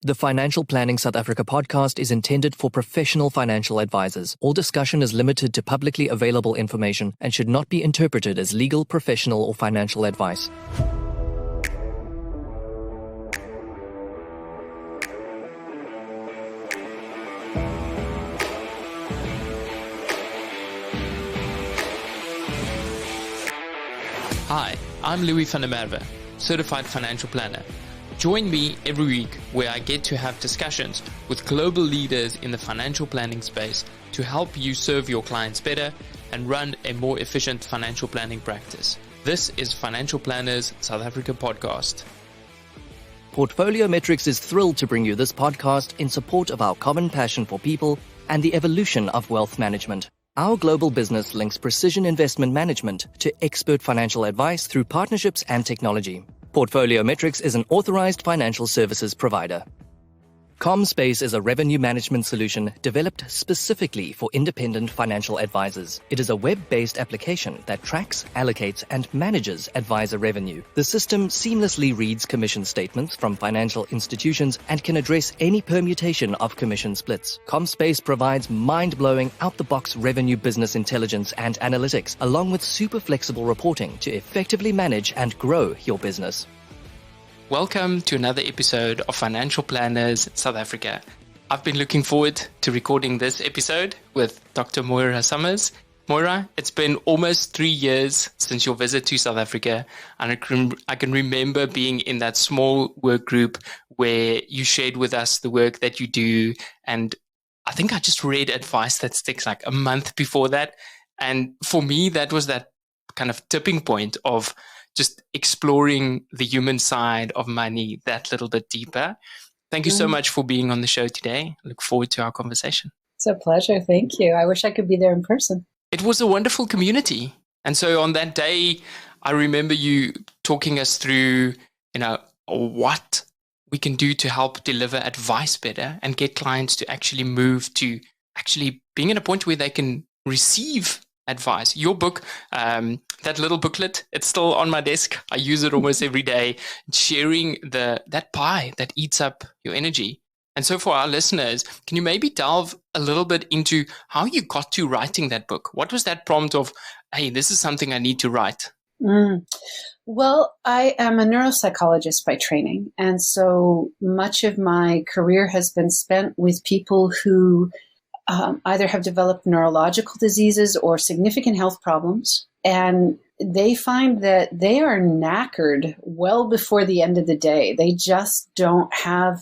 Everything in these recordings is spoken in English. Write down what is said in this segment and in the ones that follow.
The Financial Planning South Africa podcast is intended for professional financial advisors. All discussion is limited to publicly available information and should not be interpreted as legal, professional, or financial advice. Hi, I'm Louis van der Merwe, Certified Financial Planner. Join me every week where I get to have discussions with global leaders in the financial planning space to help you serve your clients better and run a more efficient financial planning practice. This is Financial Planners South Africa podcast. Portfolio Metrics is thrilled to bring you this podcast in support of our common passion for people and the evolution of wealth management. Our global business links precision investment management to expert financial advice through partnerships and technology. Portfolio Metrics is an authorized financial services provider. ComSpace is a revenue management solution developed specifically for independent financial advisors. It is a web-based application that tracks, allocates, and manages advisor revenue. The system seamlessly reads commission statements from financial institutions and can address any permutation of commission splits. ComSpace provides mind-blowing, out-the-box revenue business intelligence and analytics, along with super flexible reporting to effectively manage and grow your business. Welcome to another episode of Financial Planners South Africa. I've been looking forward to recording this episode with Dr. Moira Somers. Moira, it's been almost 3 years since your visit to South Africa, and I can remember being in that small work group where you shared with us the work that you do, and I think I just read advice that sticks like a month before that, and for me that was that kind of tipping point of just exploring the human side of money that little bit deeper. Thank you so much for being on the show today. I look forward to our conversation. It's a pleasure. Thank you. I wish I could be there in person. It was a wonderful community. And so on that day, I remember you talking us through, what we can do to help deliver advice better and get clients to actually move to actually being at a point where they can receive advice. Your book, that little booklet, it's still on my desk. I use it almost every day, sharing that pie that eats up your energy. And so for our listeners, can you maybe delve a little bit into how you got to writing that book? What was that prompt of, hey, this is something I need to write? Well, I am a neuropsychologist by training. And so much of my career has been spent with people who either have developed neurological diseases or significant health problems, and they find that they are knackered well before the end of the day. They just don't have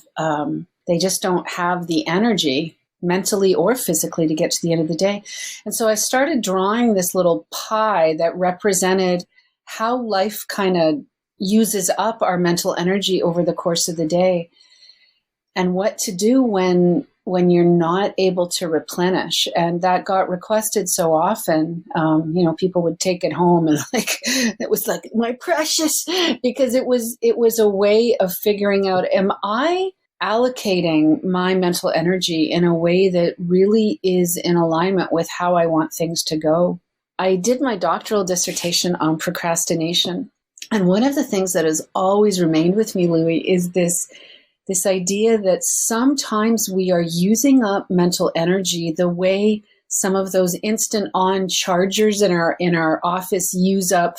the energy, mentally or physically, to get to the end of the day. And so I started drawing this little pie that represented how life kind of uses up our mental energy over the course of the day, and what to do when you're not able to replenish. And that got requested so often. People would take it home and it was like, my precious, because it was a way of figuring out, am I allocating my mental energy in a way that really is in alignment with how I want things to go? I did my doctoral dissertation on procrastination. And one of the things that has always remained with me, Louis, is this idea that sometimes we are using up mental energy the way some of those instant on chargers in our office use up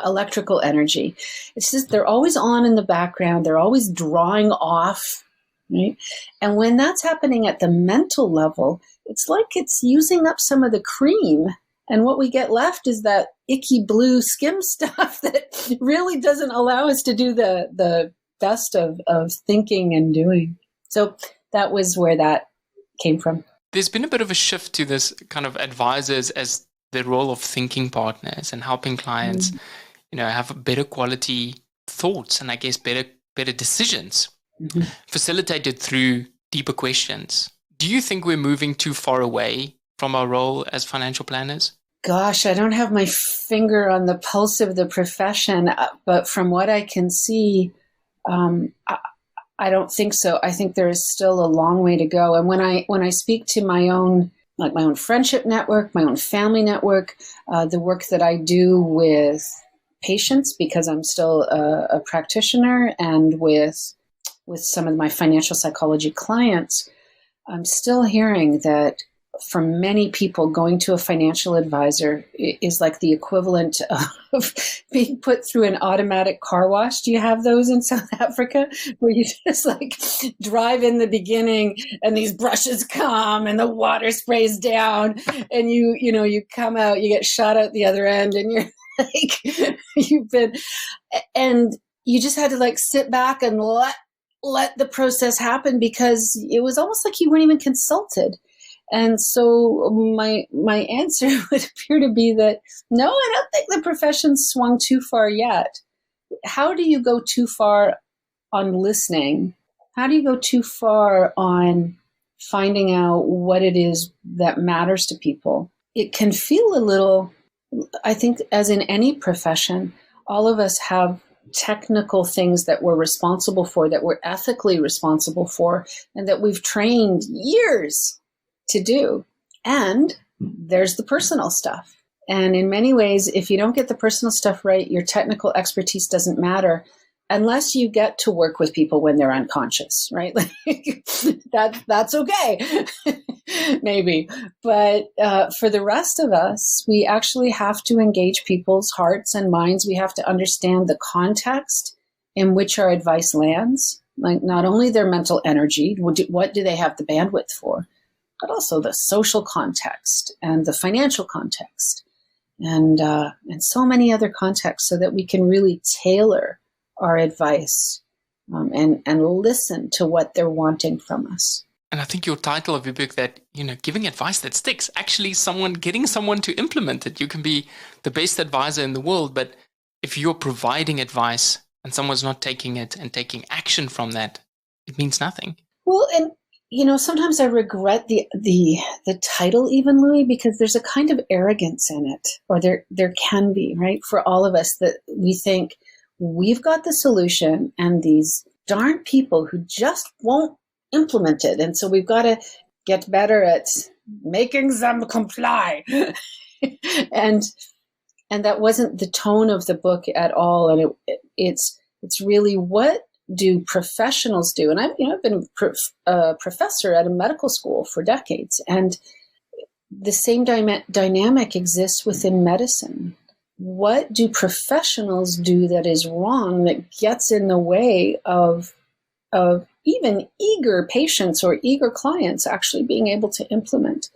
electrical energy. It's just they're always on in the background. They're always drawing off, right? And when that's happening at the mental level, it's like it's using up some of the cream. And what we get left is that icky blue skim stuff that really doesn't allow us to do the best of thinking and doing. So that was where that came from. There's been a bit of a shift to this kind of advisors as the role of thinking partners and helping clients, have better quality thoughts and I guess better decisions, facilitated through deeper questions. Do you think we're moving too far away from our role as financial planners? Gosh, I don't have my finger on the pulse of the profession, but from what I can see, I don't think so. I think there is still a long way to go. And when I speak to my own friendship network, my own family network, the work that I do with patients because I'm still a practitioner, and with some of my financial psychology clients, I'm still hearing that for many people, going to a financial advisor is like the equivalent of being put through an automatic car wash. Do you have those in South Africa, where you just like drive in the beginning and these brushes come and the water sprays down, and you come out, you get shot out the other end, and you're like, and you just had to like sit back and let the process happen, because it was almost like you weren't even consulted. And so my answer would appear to be that, no, I don't think the profession's swung too far yet. How do you go too far on listening? How do you go too far on finding out what it is that matters to people? It can feel a little, I think, as in any profession, all of us have technical things that we're responsible for, that we're ethically responsible for, and that we've trained years to do. And there's the personal stuff. And in many ways, if you don't get the personal stuff right, your technical expertise doesn't matter, unless you get to work with people when they're unconscious, right? Like, that's okay, maybe. But for the rest of us, we actually have to engage people's hearts and minds. We have to understand the context in which our advice lands, like not only their mental energy, what do they have the bandwidth for, but also the social context and the financial context, and so many other contexts, so that we can really tailor our advice and listen to what they're wanting from us. And I think your title of your book, that, giving advice that sticks, actually getting someone to implement it. You can be the best advisor in the world, but if you're providing advice and someone's not taking it and taking action from that, it means nothing. Well, and sometimes I regret the title even, Louis, because there's a kind of arrogance in it, or there can be, right, for all of us, that we think we've got the solution and these darn people who just won't implement it. And so we've got to get better at making them comply. and that wasn't the tone of the book at all. And it's really, what do professionals do? And I've been a professor at a medical school for decades, and the same dynamic exists within medicine. What do professionals do that is wrong, that gets in the way of even eager patients or eager clients actually being able to implement?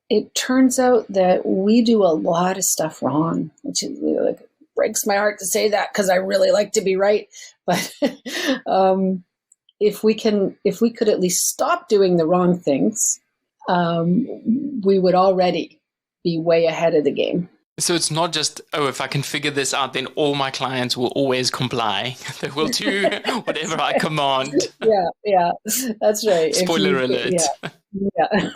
It turns out that we do a lot of stuff wrong, which is like, breaks my heart to say that, because I really like to be right. But if we could at least stop doing the wrong things, we would already be way ahead of the game. So it's not just, if I can figure this out, then all my clients will always comply. They will do whatever I command. Yeah, that's right. Spoiler alert. Yeah.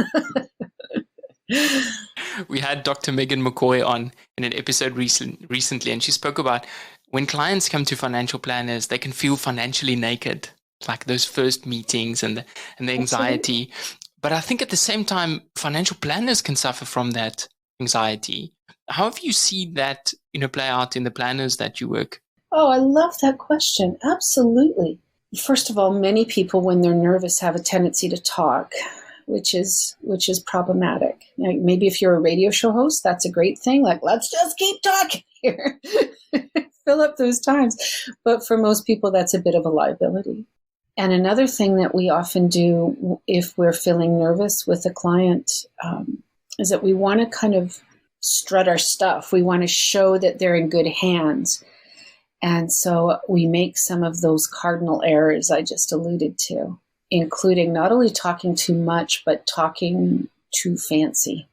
We had Dr. Megan McCoy on in an episode recently, and she spoke about when clients come to financial planners, they can feel financially naked, like those first meetings and the anxiety. Absolutely. But I think at the same time, financial planners can suffer from that anxiety. How have you seen that, play out in the planners that you work? Oh, I love that question. Absolutely. First of all, many people, when they're nervous, have a tendency to talk, which is problematic. Maybe if you're a radio show host, that's a great thing. Like, let's just keep talking here. Fill up those times. But for most people, that's a bit of a liability. And another thing that we often do if we're feeling nervous with a client is that we want to kind of strut our stuff. We want to show that they're in good hands. And so we make some of those cardinal errors I just alluded to, including not only talking too much, but talking too fancy,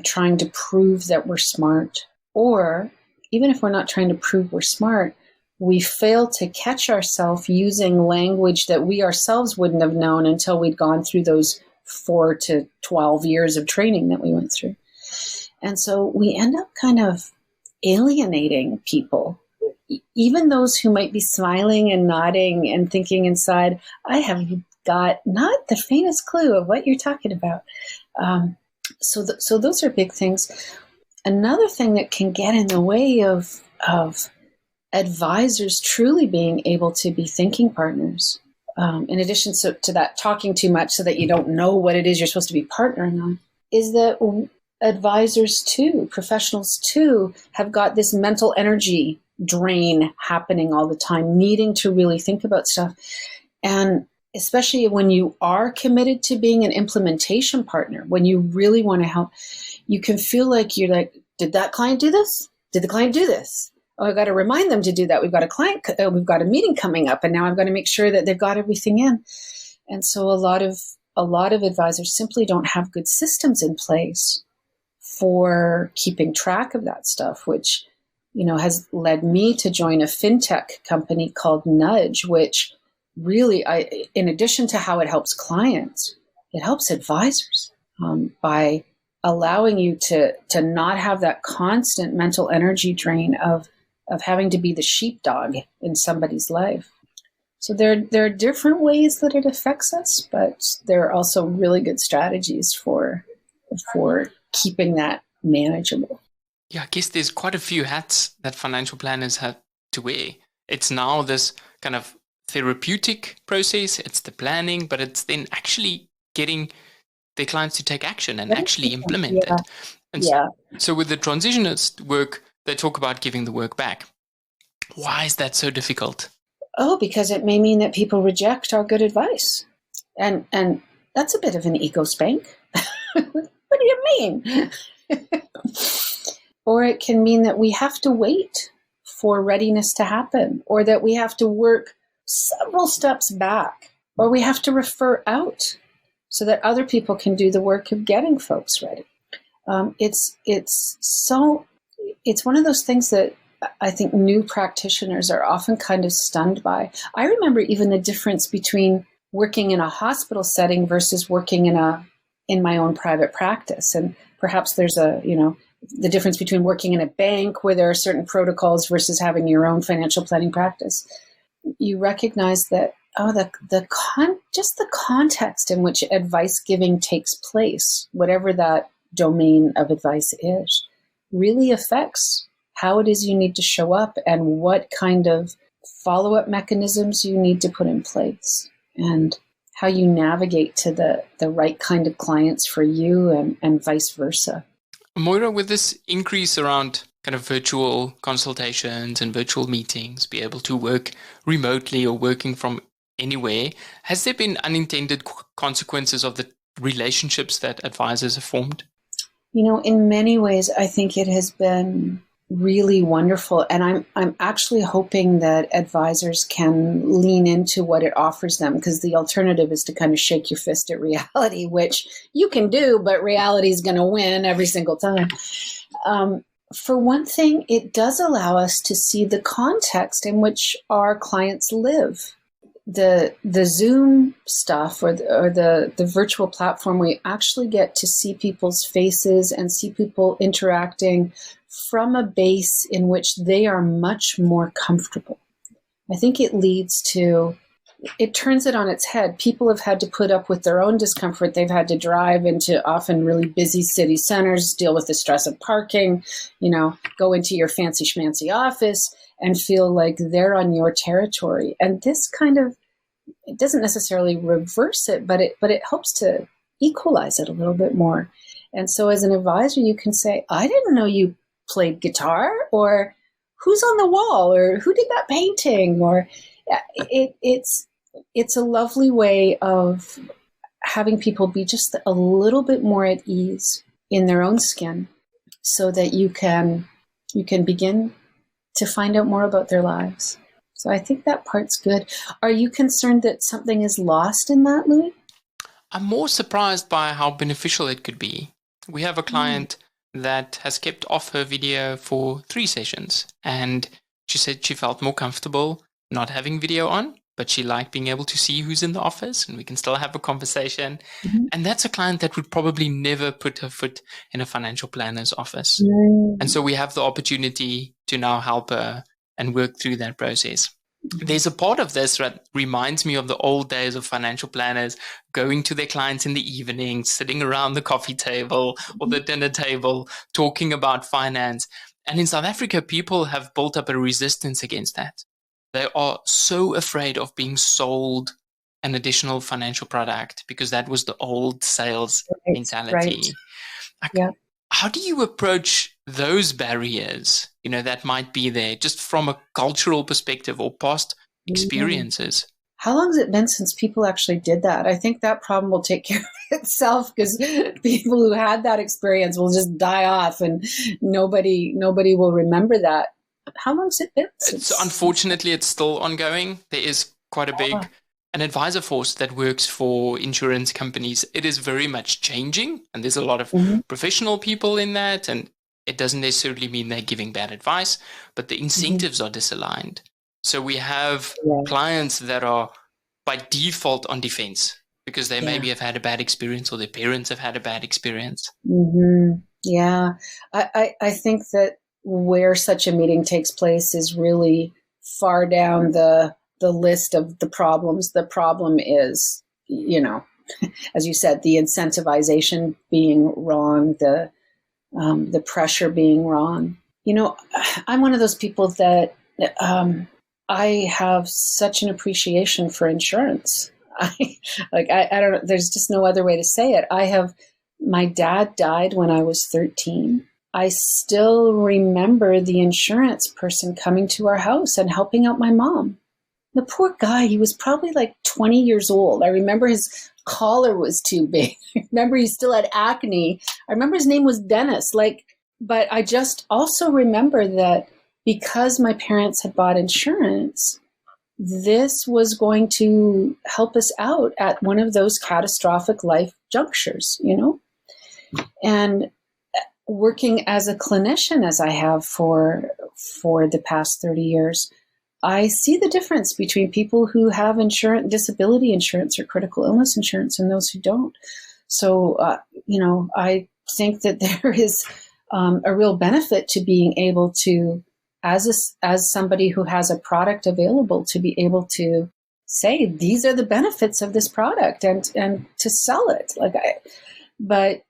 trying to prove that we're smart. Or even if we're not trying to prove we're smart, we fail to catch ourselves using language that we ourselves wouldn't have known until we'd gone through those 4 to 12 years of training that we went through. And so we end up kind of alienating people, even those who might be smiling and nodding and thinking inside, I have got not the faintest clue of what you're talking about. So those are big things. Another thing that can get in the way of of advisors truly being able to be thinking partners. In addition to that, talking too much so that you don't know what it is you're supposed to be partnering on, is that advisors too, professionals too, have got this mental energy drain happening all the time, needing to really think about stuff. And especially when you are committed to being an implementation partner, when you really want to help, you can feel like you're like, did that client do this? Did the client do this? Oh, I've got to remind them to do that. We've got a meeting coming up, and now I've got to make sure that they've got everything in. And so a lot of advisors simply don't have good systems in place for keeping track of that stuff, which, has led me to join a fintech company called Nudge, which really, in addition to how it helps clients, it helps advisors by allowing you to not have that constant mental energy drain of having to be the sheepdog in somebody's life. So there are different ways that it affects us, but there are also really good strategies for keeping that manageable. Yeah, I guess there's quite a few hats that financial planners have to wear. It's now this kind of therapeutic process, it's the planning, but it's then actually getting their clients to take action and actually implement it. And so with the transitionist work, they talk about giving the work back. Why is that so difficult? Oh, because it may mean that people reject our good advice. And that's a bit of an ego spank. What do you mean? Or it can mean that we have to wait for readiness to happen, or that we have to work several steps back, or we have to refer out so that other people can do the work of getting folks ready. It's one of those things that I think new practitioners are often kind of stunned by. I remember even the difference between working in a hospital setting versus working in my own private practice. And perhaps there's the difference between working in a bank where there are certain protocols versus having your own financial planning practice. You recognize that, just the context in which advice giving takes place, whatever that domain of advice is, really affects how it is you need to show up and what kind of follow-up mechanisms you need to put in place, and how you navigate to the right kind of clients for you and vice versa. Moira, with this increase around kind of virtual consultations and virtual meetings, be able to work remotely or working from anywhere, has there been unintended consequences of the relationships that advisors have formed? In many ways, I think it has been really wonderful. And I'm actually hoping that advisors can lean into what it offers them, because the alternative is to kind of shake your fist at reality, which you can do, but reality is going to win every single time. For one thing, it does allow us to see the context in which our clients live. The Zoom stuff or the virtual platform, we actually get to see people's faces and see people interacting from a base in which they are much more comfortable. I think it turns it on its head. People have had to put up with their own discomfort. They've had to drive into often really busy city centers, deal with the stress of parking, go into your fancy schmancy office and feel like they're on your territory. And this it doesn't necessarily reverse it, but it helps to equalize it a little bit more. And so as an advisor, you can say, I didn't know you played guitar, or who's on the wall, or who did that painting, or it's a lovely way of having people be just a little bit more at ease in their own skin, so that you can begin to find out more about their lives. So I think that part's good. Are you concerned that something is lost in that, Louis? I'm more surprised by how beneficial it could be. We have a client that has kept off her video for 3 sessions, and she said she felt more comfortable not having video on, but she liked being able to see who's in the office and we can still have a conversation. Mm-hmm. And that's a client that would probably never put her foot in a financial planner's office. Mm-hmm. And so we have the opportunity to now help her and work through that process. There's a part of this that reminds me of the old days of financial planners going to their clients in the evening, sitting around the coffee table or the dinner table, talking about finance. And in South Africa, people have built up a resistance against that. They are so afraid of being sold an additional financial product because that was the old sales mentality. Right. Like, Yeah. how do you approach those barriers, that might be there just from a cultural perspective or past experiences? How long has it been since people actually did that? I think that problem will take care of itself because people who had that experience will just die off and nobody will remember that. How long has it been since? Unfortunately, it's still ongoing. There is quite a big an advisor force that works for insurance companies. It is very much changing, and there's a lot of professional people in that, and it doesn't necessarily mean they're giving bad advice, but the incentives are disaligned. So we have clients that are by default on defense because they maybe have had a bad experience or their parents have had a bad experience. Yeah. I think that where such a meeting takes place is really far down the list of the problems. The problem is, as you said, the incentivization being wrong, the pressure being wrong. I'm one of those people that I have such an appreciation for insurance. I don't know. There's just no other way to say it. My dad died when I was 13. I still remember the insurance person coming to our house and helping out my mom. The poor guy, he was probably like 20 years old. I remember his collar was too big. I remember he still had acne. I remember his name was Dennis. But I just also remember that because my parents had bought insurance, this was going to help us out at one of those catastrophic life junctures, And working as a clinician, as I have for the past 30 years, I see the difference between people who have insurance, disability insurance or critical illness insurance and those who don't. So, I think that there is a real benefit to being able to, as somebody who has a product available, to be able to say, these are the benefits of this product and to sell it. But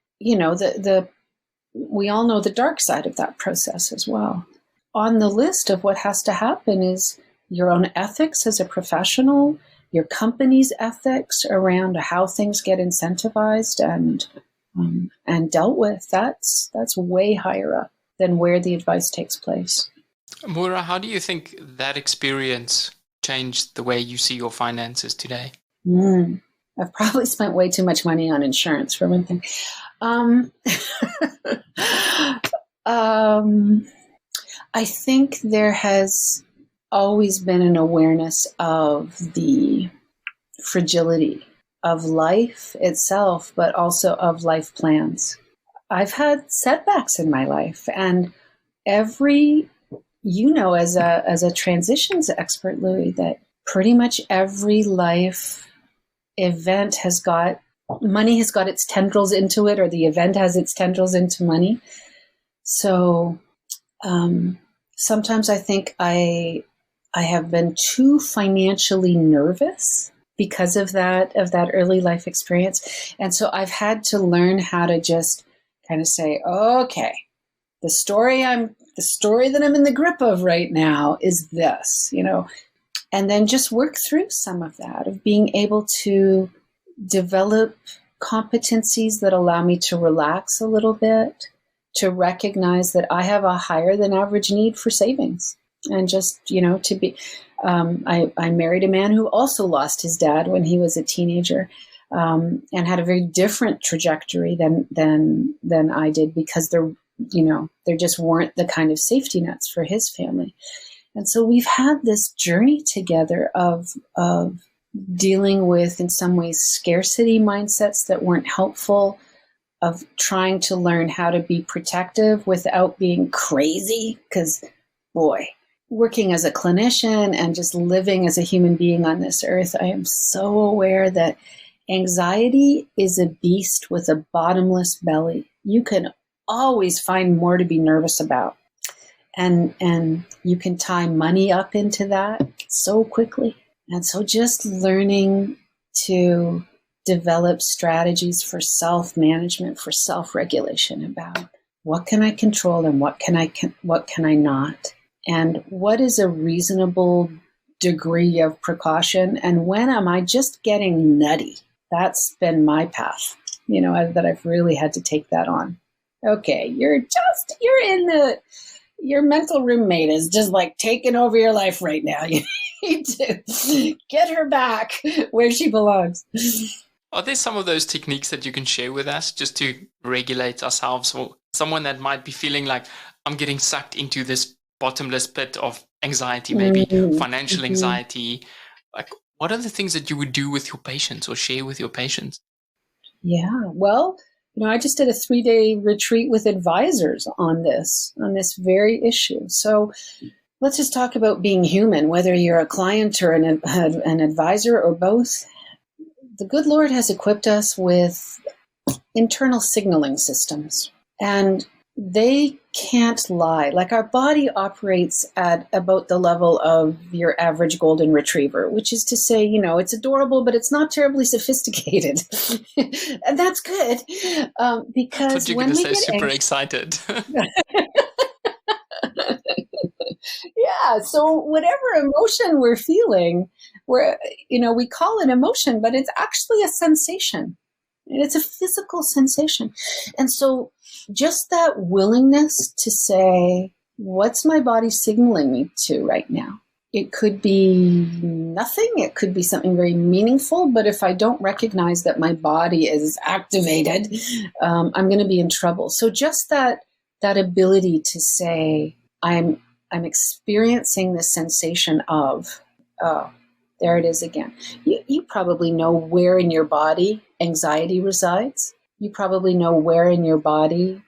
we all know the dark side of that process as well. On the list of what has to happen is your own ethics as a professional, your company's ethics around how things get incentivized and dealt with. That's way higher up than where the advice takes place. Moira, how do you think that experience changed the way you see your finances today? I've probably spent way too much money on insurance, for one thing. I think there has always been an awareness of the fragility of life itself, but also of life plans. I've had setbacks in my life, and as a transitions expert, Louis, that pretty much every life event money has got its tendrils into it, or the event has its tendrils into money. So sometimes I think I have been too financially nervous because of that early life experience. And so I've had to learn how to just kind of say, okay, the story that I'm in the grip of right now is this, and then just work through some of that, of being able to develop competencies that allow me to relax a little bit, to recognize that I have a higher than average need for savings. And just, to be, I married a man who also lost his dad when he was a teenager, and had a very different trajectory than I did, because there just weren't the kind of safety nets for his family. And so we've had this journey together of dealing with, in some ways, scarcity mindsets that weren't helpful, of trying to learn how to be protective without being crazy. Because, boy, working as a clinician and just living as a human being on this earth, I am so aware that anxiety is a beast with a bottomless belly. You can always find more to be nervous about. And you can tie money up into that so quickly. And so just learning to develop strategies for self-management, for self-regulation, about what can I control and what can I not? And what is a reasonable degree of precaution? And when am I just getting nutty? That's been my path, that I've really had to take that on. Okay, your mental roommate is just like taking over your life right now. You need to get her back where she belongs. Are there some of those techniques that you can share with us just to regulate ourselves, or someone that might be feeling like I'm getting sucked into this bottomless pit of anxiety, maybe financial anxiety? Like, what are the things that you would do with your patients or share with your patients? Yeah, well, I just did a 3-day retreat with advisors on this very issue. So let's just talk about being human, whether you're a client or an advisor or both. The good Lord has equipped us with internal signaling systems, and they can't lie. Like, our body operates at about the level of your average golden retriever, which is to say, it's adorable, but it's not terribly sophisticated. And that's good, because when we get super excited. Yeah. So whatever emotion we're feeling, we call it emotion, but it's actually a sensation. It's a physical sensation. And so just that willingness to say, what's my body signaling me to right now? It could be nothing. It could be something very meaningful. But if I don't recognize that my body is activated, I'm going to be in trouble. So just that ability to say, I'm experiencing the sensation of, oh, there it is again. You probably know where in your body anxiety resides. You probably know where in your body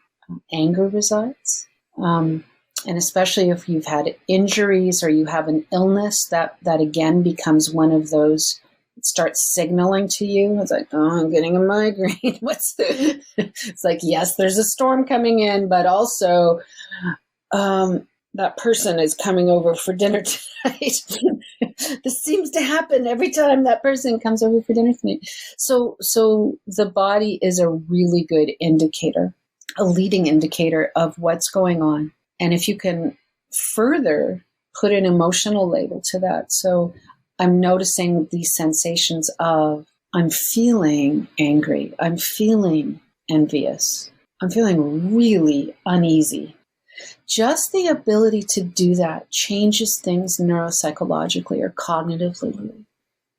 anger resides. And especially if you've had injuries or you have an illness, that again becomes one of those, it starts signaling to you. It's like, oh, I'm getting a migraine. It's like, yes, there's a storm coming in, but also that person is coming over for dinner tonight. This seems to happen every time that person comes over for dinner tonight. So the body is a really good indicator, a leading indicator of what's going on. And if you can further put an emotional label to that. So I'm noticing these sensations of, I'm feeling angry. I'm feeling envious. I'm feeling really uneasy. Just the ability to do that changes things neuropsychologically or cognitively.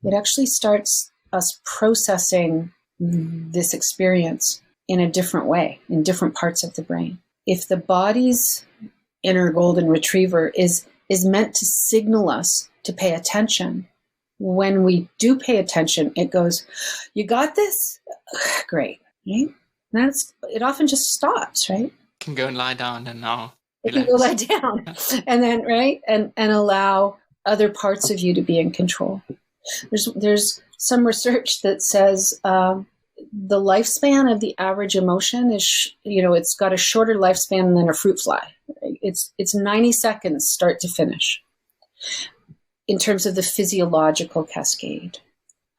It actually starts us processing this experience in a different way, in different parts of the brain. If the body's inner golden retriever is meant to signal us to pay attention, when we do pay attention, it goes, you got this? Great. Right? It often just stops, right? Can go and lie down and now you can go lie down and then, right. And allow other parts of you to be in control. There's some research that says, the lifespan of the average emotion is, it's got a shorter lifespan than a fruit fly. It's 90 seconds start to finish in terms of the physiological cascade,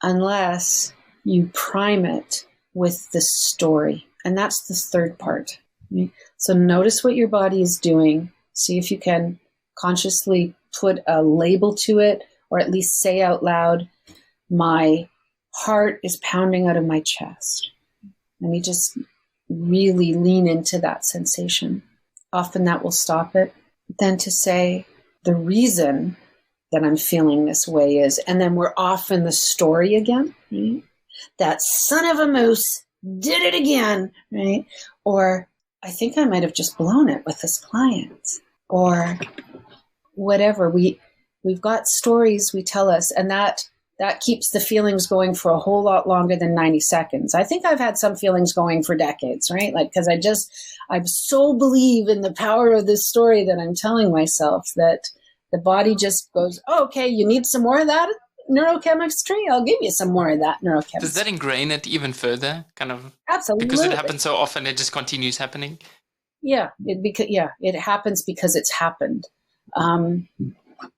unless you prime it with the story. And that's the third part. Right? So notice what your body is doing. See if you can consciously put a label to it, or at least say out loud, my heart is pounding out of my chest. Let me just really lean into that sensation. Often that will stop it. Then to say, the reason that I'm feeling this way is, and then we're off in the story again. Right? That son of a moose did it again, right? Or I think I might have just blown it with this client, or whatever. We've got stories we tell us, and that keeps the feelings going for a whole lot longer than 90 seconds. I think I've had some feelings going for decades, right? Like, because I so believe in the power of this story that I'm telling myself that the body just goes, oh, okay, you need some more of that neurochemistry? I'll give you some more of that neurochemistry. Does that ingrain it even further? Kind of. Absolutely. Because it happens so often, it just continues happening? Yeah, it happens because it's happened.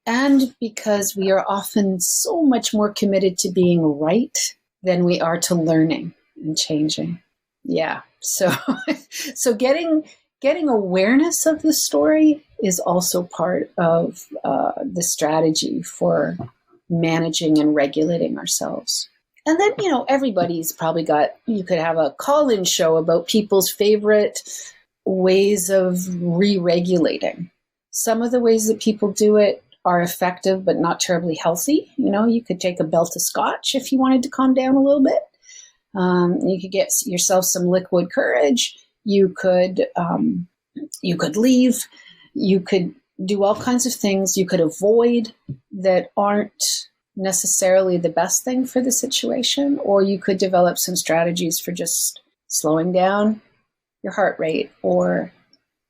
And because we are often so much more committed to being right than we are to learning and changing. Yeah. So getting getting awareness of the story is also part of the strategy for managing and regulating ourselves. And then, everybody's probably you could have a call-in show about people's favorite ways of re-regulating. Some of the ways that people do it are effective, but not terribly healthy. You could take a belt of scotch if you wanted to calm down a little bit. You could get yourself some liquid courage. You could leave. You could do all kinds of things you could avoid that aren't necessarily the best thing for the situation, or you could develop some strategies for just slowing down your heart rate or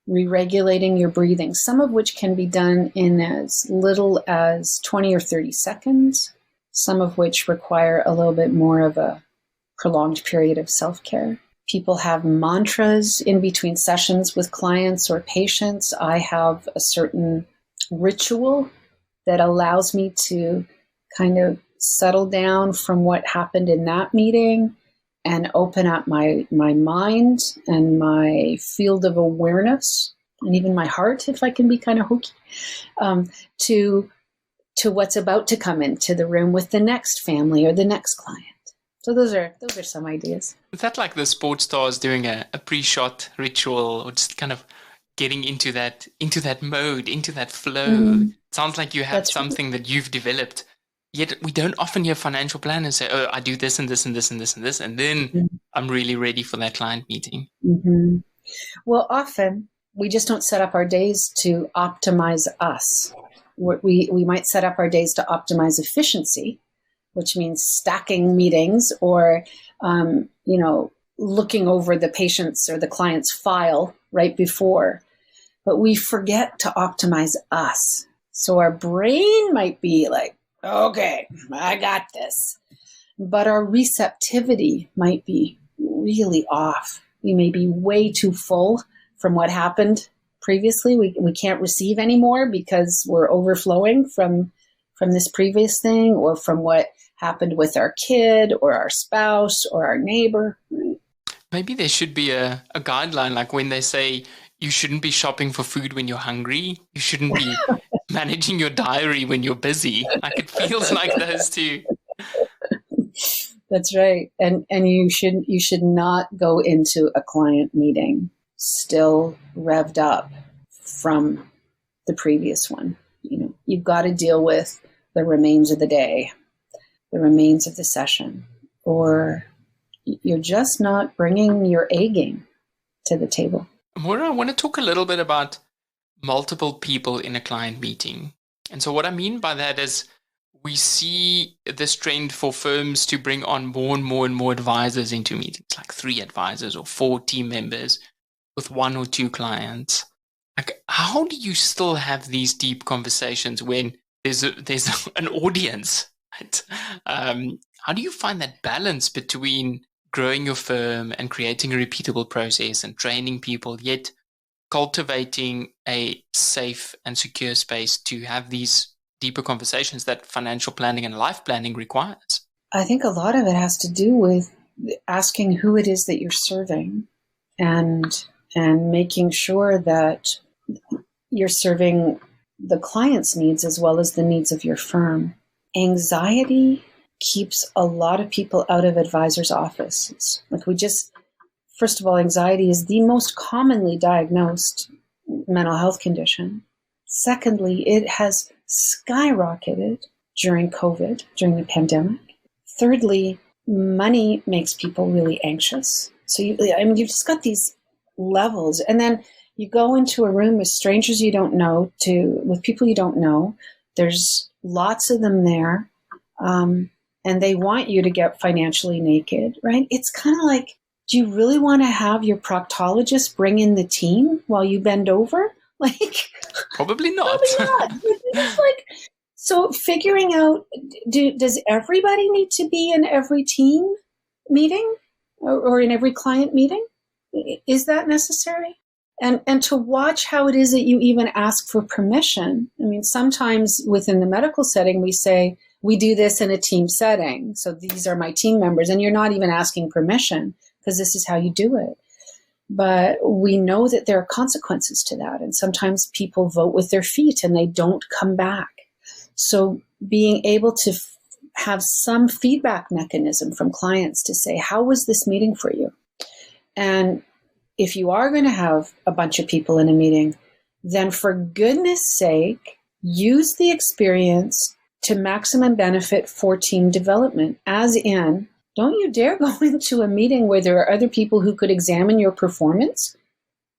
re-regulating your breathing, some of which can be done in as little as 20 or 30 seconds, some of which require a little bit more of a prolonged period of self-care. People have mantras in between sessions with clients or patients. I have a certain ritual that allows me to kind of settle down from what happened in that meeting and open up my mind and my field of awareness and even my heart, if I can be kind of hokey, to what's about to come into the room with the next family or the next client. So those are some ideas. Is that like the sports stars doing a pre-shot ritual, or just kind of getting into that mode, into that flow? Mm-hmm. Sounds like you have something that you've developed. Yet we don't often hear financial planners say, "Oh, I do this and this and this and this and this, and then I'm really ready for that client meeting." Mm-hmm. Well, often we just don't set up our days to optimize us. We might set up our days to optimize efficiency, which means stacking meetings or, looking over the patient's or the client's file right before. But we forget to optimize us. So our brain might be like, okay, I got this. But our receptivity might be really off. We may be way too full from what happened previously. We can't receive anymore because we're overflowing from this previous thing or from what happened with our kid or our spouse or our neighbor. Maybe there should be a guideline, like when they say you shouldn't be shopping for food when you're hungry, you shouldn't be managing your diary when you're busy. Like it feels like those two. That's right. And you should not go into a client meeting still revved up from the previous one. You've got to deal with the remains of the day, the remains of the session, or you're just not bringing your A game to the table. Moira, I want to talk a little bit about multiple people in a client meeting. And so what I mean by that is we see this trend for firms to bring on more and more and more advisors into meetings, like 3 advisors or 4 team members with 1 or 2 clients. Like, how do you still have these deep conversations when there's an audience? Right? How do you find that balance between growing your firm and creating a repeatable process and training people, yet cultivating a safe and secure space to have these deeper conversations that financial planning and life planning requires? I think a lot of it has to do with asking who it is that you're serving and making sure that you're serving the client's needs as well as the needs of your firm. Anxiety keeps a lot of people out of advisors' offices. First of all, anxiety is the most commonly diagnosed mental health condition. Secondly, it has skyrocketed during COVID, during the pandemic. Thirdly, money makes people really anxious. So you've just got these levels. And then you go into a room with strangers you don't know, with people you don't know. There's lots of them there. And they want you to get financially naked, right? It's kind of like, do you really want to have your proctologist bring in the team while you bend over? Probably not. It's like, so figuring out, does everybody need to be in every team meeting or in every client meeting? Is that necessary? And to watch how it is that you even ask for permission. I mean, sometimes within the medical setting, we say, we do this in a team setting. So these are my team members. And you're not even asking permission because this is how you do it. But we know that there are consequences to that. And sometimes people vote with their feet and they don't come back. So being able to have some feedback mechanism from clients to say, how was this meeting for you? And if you are going to have a bunch of people in a meeting, then for goodness sake, use the experience to maximum benefit for team development, as in, don't you dare go into a meeting where there are other people who could examine your performance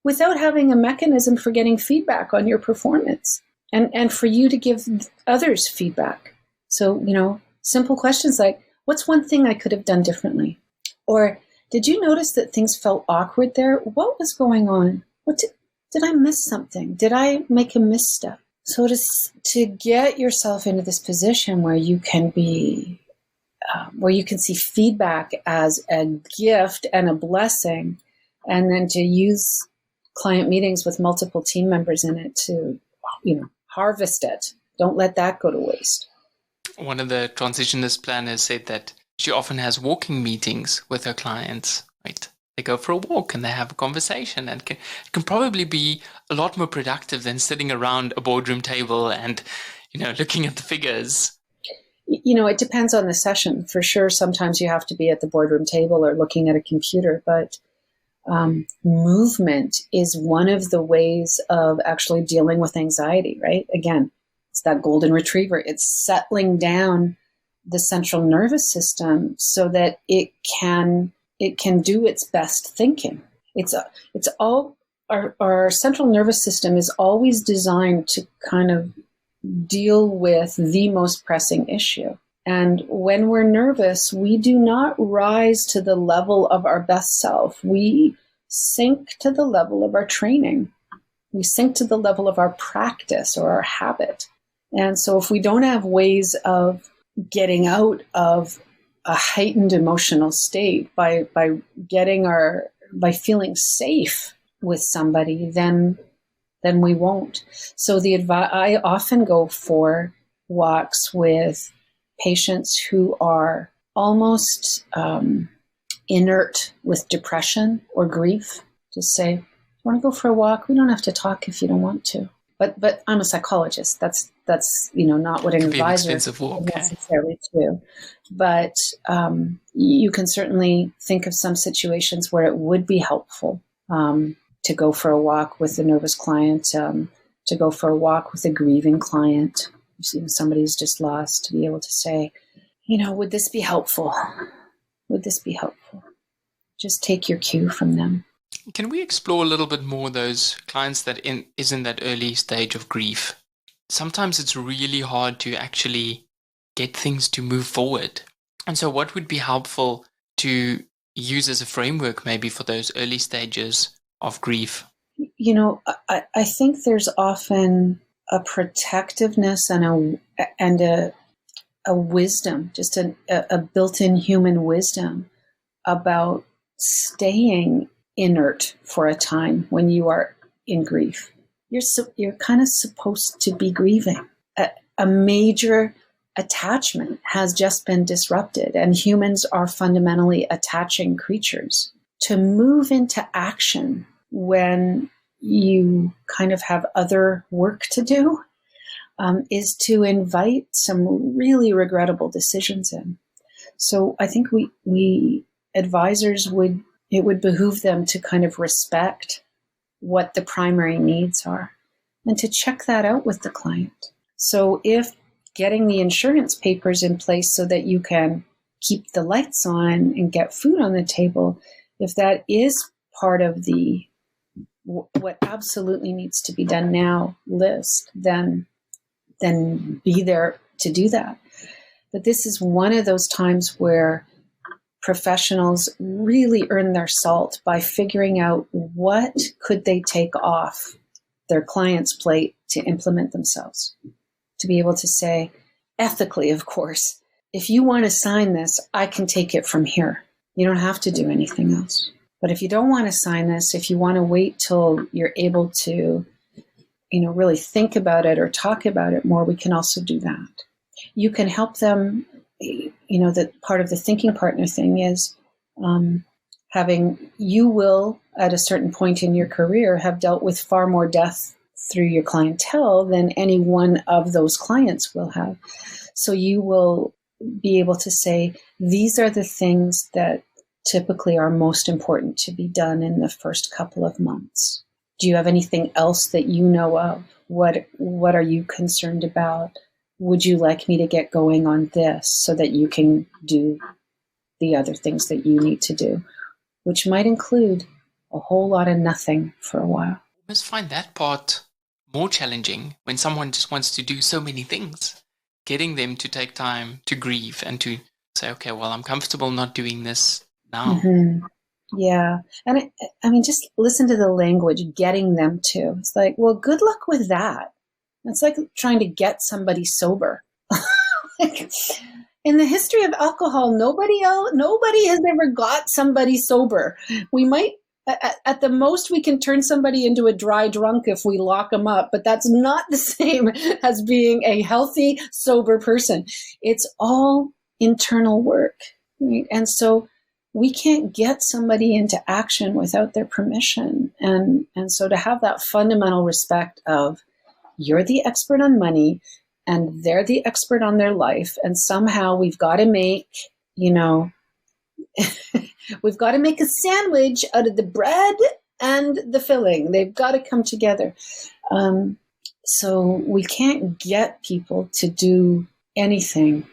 without having a mechanism for getting feedback on your performance and for you to give others feedback. So, simple questions like, what's one thing I could have done differently? Or, did you notice that things felt awkward there? What was going on? Did I miss something? Did I make a misstep? So to get yourself into this position where you can be, where you can see feedback as a gift and a blessing, and then to use client meetings with multiple team members in it to, harvest it. Don't let that go to waste. One of the transitionist planners said that she often has walking meetings with her clients, right? They go for a walk and they have a conversation, and can probably be a lot more productive than sitting around a boardroom table and, looking at the figures. It depends on the session. For sure, sometimes you have to be at the boardroom table or looking at a computer, but movement is one of the ways of actually dealing with anxiety, right? Again, it's that golden retriever. It's settling down the central nervous system so that it can do its best thinking. Our central nervous system is always designed to kind of deal with the most pressing issue. And when we're nervous, we do not rise to the level of our best self. We sink to the level of our training. We sink to the level of our practice or our habit. And so if we don't have ways of getting out of a heightened emotional state by feeling safe with somebody, then we won't. So I often go for walks with patients who are almost inert with depression or grief. Just say, "You want to go for a walk? We don't have to talk if you don't want to." But I'm a psychologist. That's not what an advisor necessarily do. But you can certainly think of some situations where it would be helpful to go for a walk with a nervous client, to go for a walk with a grieving client. Somebody's just lost, to be able to say, would this be helpful? Would this be helpful? Just take your cue from them. Can we explore a little bit more those clients that is in that early stage of grief? Sometimes it's really hard to actually get things to move forward. And so what would be helpful to use as a framework maybe for those early stages of grief? I think there's often a protectiveness and a wisdom, just a built-in human wisdom about staying inert for a time when you are in grief. You're kind of supposed to be grieving. A major attachment has just been disrupted, and humans are fundamentally attaching creatures. To move into action when you kind of have other work to do is to invite some really regrettable decisions in. So I think we advisors it would behoove them to kind of respect what the primary needs are and to check that out with the client. So if getting the insurance papers in place so that you can keep the lights on and get food on the table, if that is part of the what absolutely needs to be done now list, then be there to do that. But this is one of those times where professionals really earn their salt by figuring out what could they take off their client's plate to implement themselves. To be able to say, ethically, of course, if you want to sign this, I can take it from here. You don't have to do anything else. But if you don't want to sign this, if you want to wait till you're able to, really think about it or talk about it more, we can also do that. You can help them, that part of the thinking partner thing is you will, at a certain point in your career, have dealt with far more death through your clientele than any one of those clients will have. So you will be able to say, these are the things that typically are most important to be done in the first couple of months. Do you have anything else that you know of? What are you concerned about? Would you like me to get going on this so that you can do the other things that you need to do, which might include a whole lot of nothing for a while. I must find that part more challenging when someone just wants to do so many things. Getting them to take time to grieve and to say, okay, well, I'm comfortable not doing this now. Mm-hmm. Yeah. And just listen to the language, getting them to. It's like, well, good luck with that. It's like trying to get somebody sober. Like, in the history of alcohol, nobody has ever got somebody sober. We might, at the most, we can turn somebody into a dry drunk if we lock them up, but that's not the same as being a healthy, sober person. It's all internal work. Right? And so we can't get somebody into action without their permission. And so to have that fundamental respect of, you're the expert on money and they're the expert on their life, and somehow we've got to make, we've got to make a sandwich out of the bread and the filling. They've got to come together. So we can't get people to do anything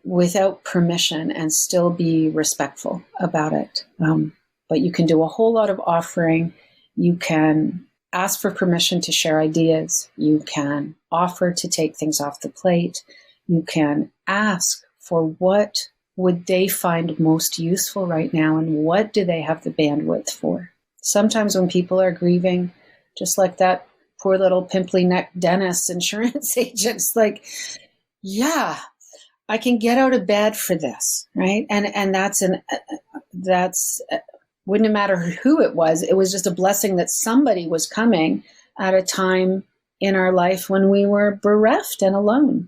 without permission and still be respectful about it. But you can do a whole lot of offering. You can ask for permission to share ideas. You can offer to take things off the plate. You can ask for what would they find most useful right now and what do they have the bandwidth for. Sometimes when people are grieving, just like that poor little pimply-necked dentist insurance agent, it's like, yeah, I can get out of bed for this, right? And that's wouldn't matter who it was. It was just a blessing that somebody was coming at a time in our life when we were bereft and alone.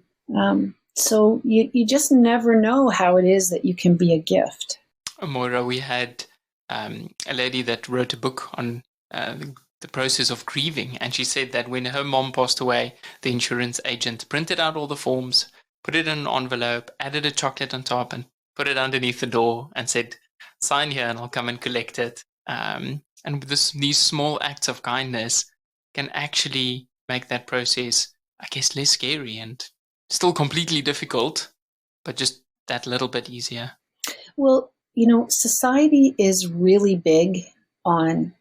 So you just never know how it is that you can be a gift. Moira, we had a lady that wrote a book on the process of grieving, and she said that when her mom passed away, the insurance agent printed out all the forms, put it in an envelope, added a chocolate on top, and put it underneath the door and said, sign here and I'll come and collect it. And these small acts of kindness can actually make that process, I guess, less scary and still completely difficult, but just that little bit easier. Well, society is really big on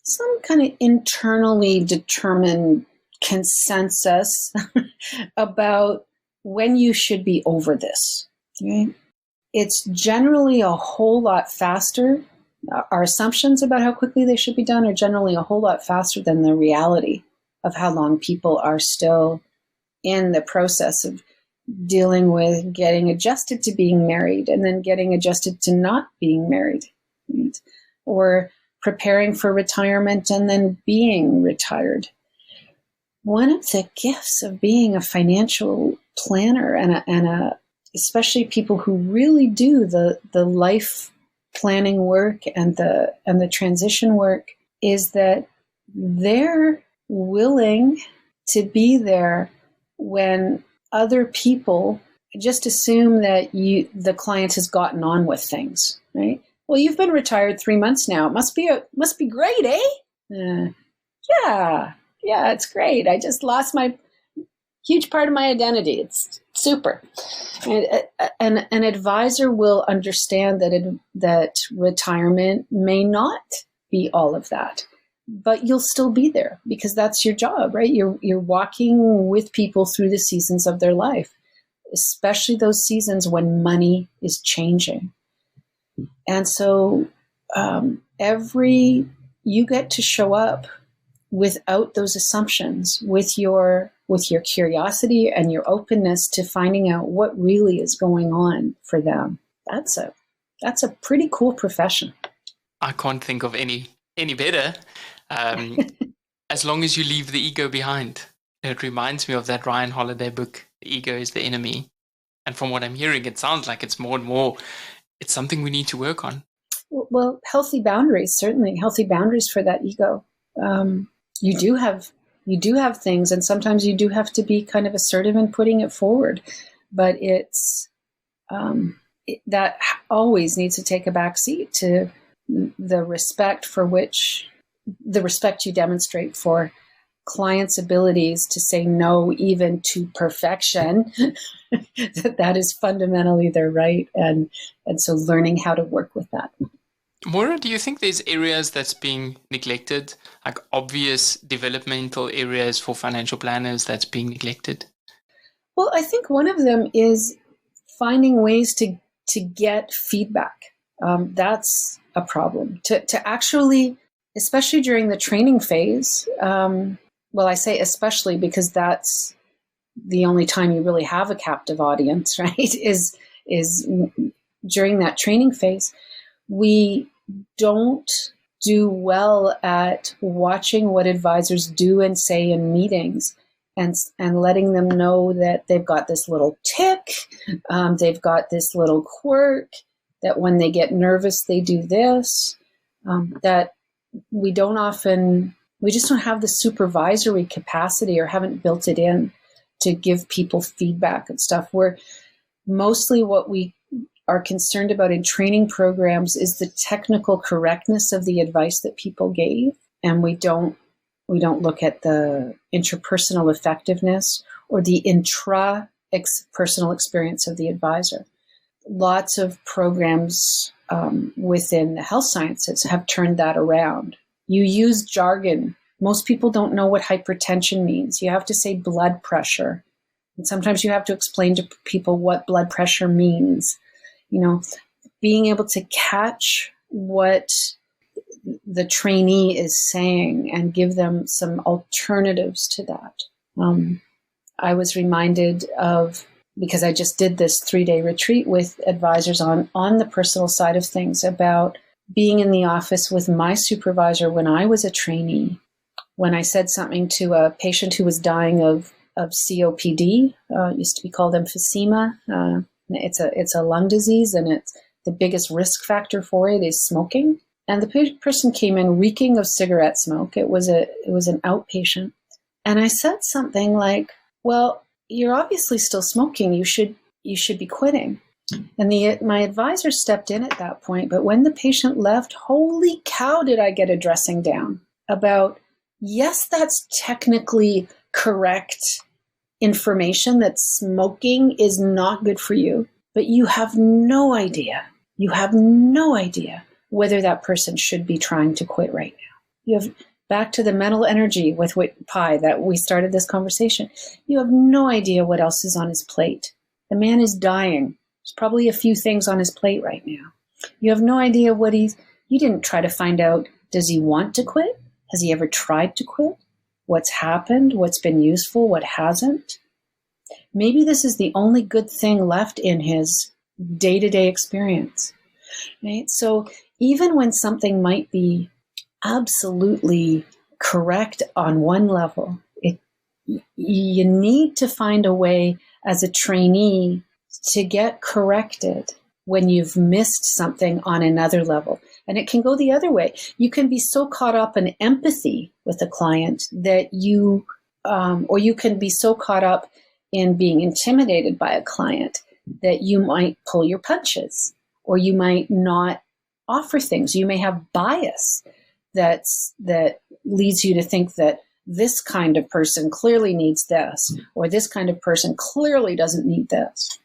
some kind of internally determined consensus about when you should be over this, right? It's generally a whole lot faster. Our assumptions about how quickly they should be done are generally a whole lot faster than the reality of how long people are still in the process of dealing with getting adjusted to being married and then getting adjusted to not being married, right? Or preparing for retirement and then being retired. One of the gifts of being a financial planner and especially people who really do the life planning work and the transition work is that they're willing to be there when other people just assume that the client has gotten on with things, right? Well, you've been retired 3 months now. It must be great, eh? Yeah, it's great. I just lost my huge part of my identity. It's super. And an advisor will understand that retirement may not be all of that, but you'll still be there because that's your job, right? You're walking with people through the seasons of their life, especially those seasons when money is changing. And so you get to show up without those assumptions, with your curiosity and your openness to finding out what really is going on for them. That's a pretty cool profession. I can't think of any better. As long as you leave the ego behind. It reminds me of that Ryan Holiday book, The Ego is the Enemy. And from what I'm hearing, it sounds like it's more and more, it's something we need to work on. Well, healthy boundaries, certainly healthy boundaries for that ego. You do have things, and sometimes you do have to be kind of assertive in putting it forward, but that always needs to take a back seat to the respect you demonstrate for clients' abilities to say no even to perfection. that is fundamentally their right, and so learning how to work with that. Moira, do you think there's areas that's being neglected, like obvious developmental areas for financial planners that's being neglected? Well, I think one of them is finding ways to get feedback. That's a problem. To actually, especially during the training phase, well, I say especially because that's the only time you really have a captive audience, right? Is during that training phase. We don't do well at watching what advisors do and say in meetings and letting them know that they've got this little tick, they've got this little quirk, that when they get nervous, they do this, that we just don't have the supervisory capacity or haven't built it in to give people feedback and stuff. Where mostly what we are concerned about in training programs is the technical correctness of the advice that people gave, and we don't look at the interpersonal effectiveness or the personal experience of the advisor. Lots of programs within the health sciences have turned that around. You use jargon. Most people don't know what hypertension means. You have to say blood pressure, and sometimes you have to explain to people what blood pressure means. Being able to catch what the trainee is saying and give them some alternatives to that. I was reminded of, because I just did this 3-day retreat with advisors on the personal side of things, about being in the office with my supervisor when I was a trainee, when I said something to a patient who was dying of COPD, used to be called emphysema. It's a lung disease, and it's the biggest risk factor for it is smoking. And the person came in reeking of cigarette smoke. It was an outpatient. And I said something like, "Well, you're obviously still smoking. You should be quitting." And my advisor stepped in at that point. But when the patient left, holy cow, did I get a dressing down about, yes, that's technically correct information, that smoking is not good for you, but you have no idea whether that person should be trying to quit right now. You have, back to the mental energy with Pi that we started this conversation, you have no idea what else is on his plate. The man is dying. There's probably a few things on his plate right now. You have no idea you didn't try to find out, does he want to quit? Has he ever tried to quit? What's happened? What's been useful? What hasn't? Maybe this is the only good thing left in his day-to-day experience, right? So even when something might be absolutely correct on one level, you need to find a way as a trainee to get corrected when you've missed something on another level. And it can go the other way. You can be so caught up in empathy with a client that or you can be so caught up in being intimidated by a client that you might pull your punches, or you might not offer things. You may have bias that leads you to think that this kind of person clearly needs this, or this kind of person clearly doesn't need this.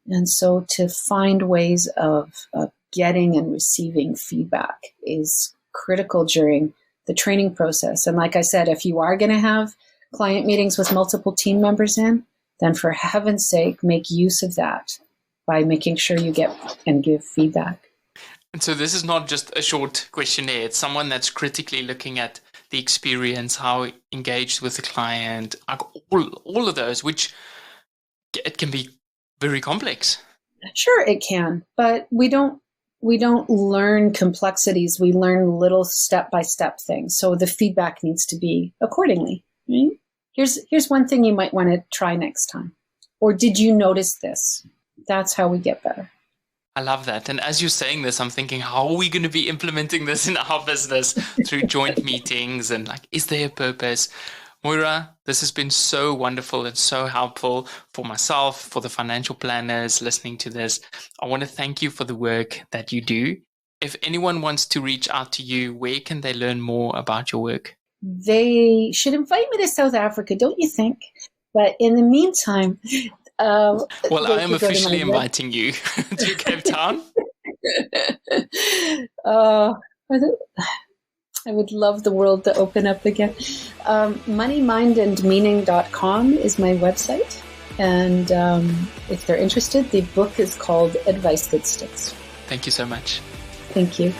And so to find ways of getting and receiving feedback is critical during the training process. And like I said, if you are going to have client meetings with multiple team members in, then for heaven's sake, make use of that by making sure you get and give feedback. And so this is not just a short questionnaire. It's someone that's critically looking at the experience, how engaged with the client, all of those, which it can be very complex. Sure, it can, but we don't learn complexities. We learn little step-by-step things. So the feedback needs to be accordingly. Right? Here's one thing you might want to try next time. Or did you notice this? That's how we get better. I love that. And as you're saying this, I'm thinking, how are we going to be implementing this in our business through joint meetings? And like, is there a purpose? Moira, this has been so wonderful and so helpful for myself, for the financial planners listening to this. I want to thank you for the work that you do. If anyone wants to reach out to you, where can they learn more about your work? They should invite me to South Africa, don't you think? But in the meantime, well, I am officially inviting you to Cape Town. I would love the world to open up again. moneymindandmeaning.com is my website. And if they're interested, the book is called Advice That Sticks. Thank you so much. Thank you.